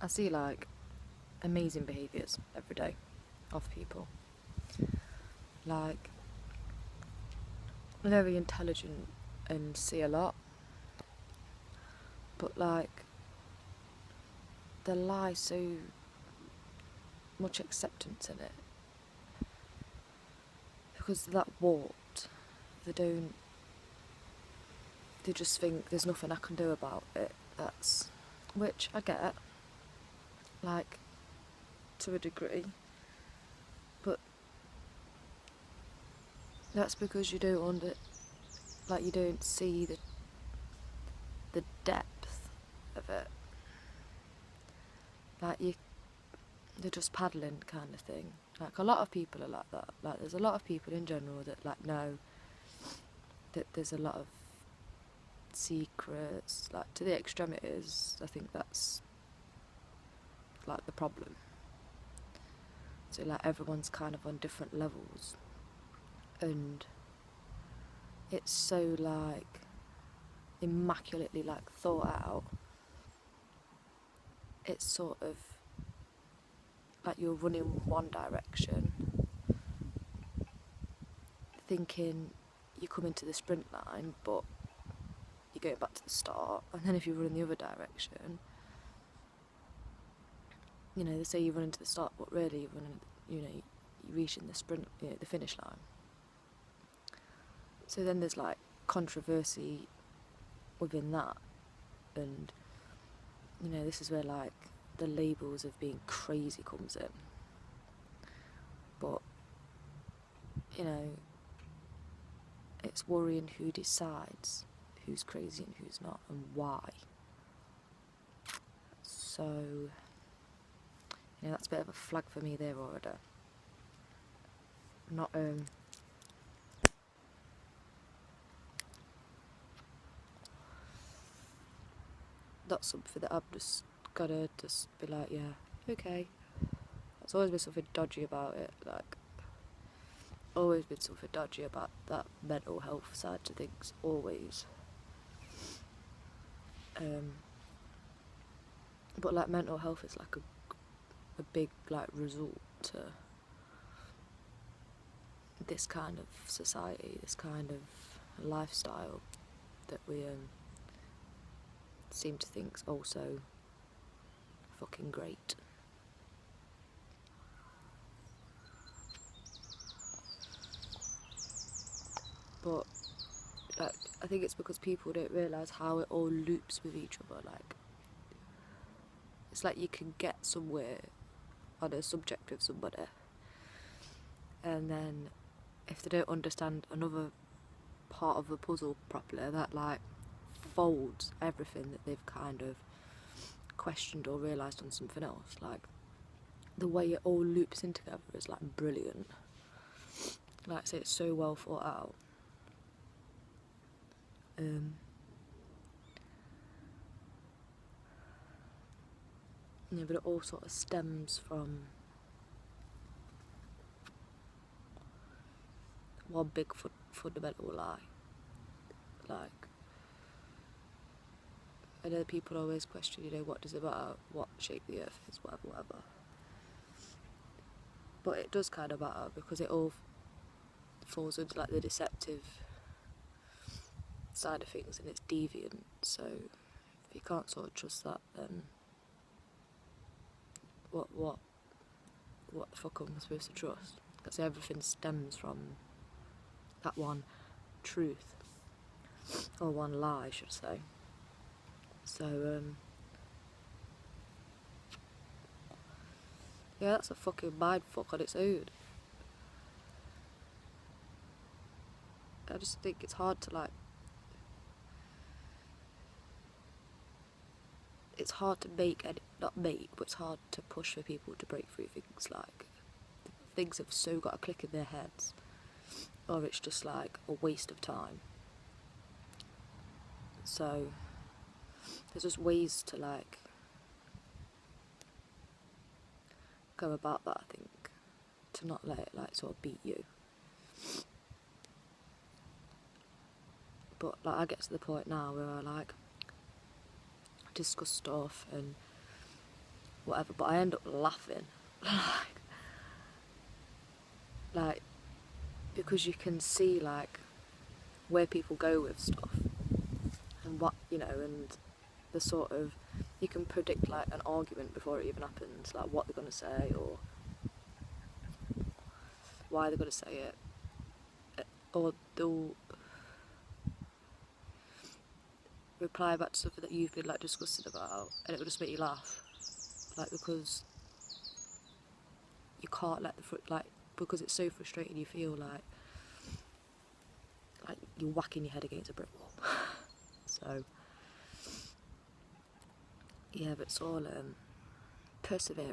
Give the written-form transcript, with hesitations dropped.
I see like amazing behaviours every day of people. Like, very intelligent and see a lot, but like, there lies so much acceptance in it because they're that warped. They don't. They just think there's nothing I can do about it. That's, which I get, like, to a degree, but that's because you don't you don't see the depth of it. Like they're just paddling kind of thing. Like a lot of people are like that. Like there's a lot of people in general that like know that there's a lot of secrets, like to the extremities. I think that's like the problem. So like everyone's kind of on different levels, and it's so like immaculately like thought out. It's sort of like you're running one direction, thinking you come into the sprint line, but you're going back to the start. And then if you run in the other direction, you know, they say you run into the start, but really you're running, you know, you're reaching the sprint, you know, the finish line. So then there's like controversy within that, and you know, this is where like the labels of being crazy comes in. But you know, it's worrying who decides who's crazy and who's not, and why. So, you know, that's a bit of a flag for me there already. Not not something that I've just gotta just be like, yeah, okay. There's always been something dodgy about it, like always been something dodgy about that mental health side to things, always. But like mental health is like a big like result to this kind of society, this kind of lifestyle that we seem to think's also fucking great. But like, I think it's because people don't realise how it all loops with each other. Like, it's like you can get somewhere on a subject with somebody, and then if they don't understand another part of the puzzle properly, that like folds everything that they've kind of questioned or realised on something else. Like, the way it all loops in together is like brilliant. Like I say, it's so well thought out. Yeah, but it all sort of stems from one big fundamental lie. Like, I know people always question, you know, what does it matter, what shape the earth is, whatever. But it does kind of matter because it all falls into like the deceptive side of things, and it's deviant. So if you can't sort of trust that, then what the fuck am I supposed to trust? Because everything stems from that one truth, or one lie, I should say. So yeah, that's a fucking mindfuck on its own. I just think it's hard to like, it's hard to make, and not make, but it's hard to push for people to break through things. Like, things have so got to click in their heads, or it's just like a waste of time. So there's just ways to like go about that, I think, to not let it like sort of beat you. But like, I get to the point now where I like discuss stuff and whatever, but I end up laughing. like, because you can see, like, where people go with stuff, and what, you know, and the sort of, you can predict, like, an argument before it even happens, like, what they're going to say, or why they're going to say it, or they'll reply back to something that you've been, like, disgusted about, and it will just make you laugh, like, because you can't let like, because it's so frustrating, you feel like you're whacking your head against a brick wall. So yeah, but it's all persevere.